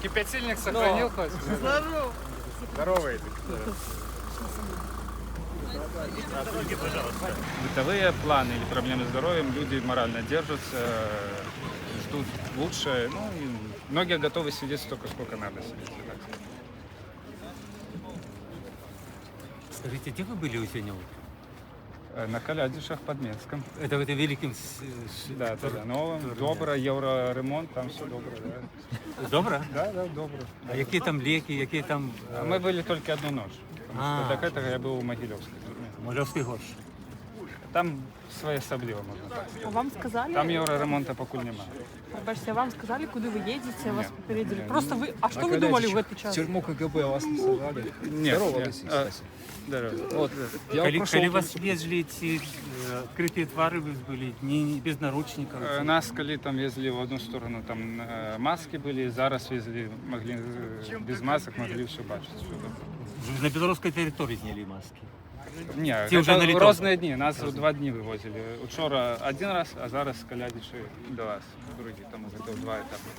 Кипятильник сохранил хоть? Здорово. Здоровый. Бытовые планы или проблемы с здоровьем, люди морально держатся, ждут лучше. Ну, и многие готовы сидеть столько, сколько надо сидеть. Так сказать. Скажите, где вы были сегодня утром? На Колядишах под Минском. Это в этом великом... Да, да, новым, добро, евроремонт, там все добро, да. Добре? Да, да, добро. А які там ліки, які там... А мы были только одну ночь. Потому что до этого я был у Могилевской. Морозький горш. Там своє особливо, можна так А сказати. вам сказали, Там євроремонту поки немає. пробачте, вам сказали, куда вы едете, вас Нет. попередили. Нет. Просто вы, а что вы думали в этот В час? тюрьму КГБ вас не сажали? Ні, Здоровались, ні. кстати. Вот, я Коли прошел. вас везли ці відкриті твари, ви були не без наручників? Нас, коли там везли в одну сторону, там маски були, зараз везли, могли без масок, могли все бачити. На білоруській території зняли маски. Ні, Ті вже на це літак. різні дні, нас 2 дні вивозили. Вчора один раз, а зараз Колядичі 2 раз. Другі, тому це 2 етапи.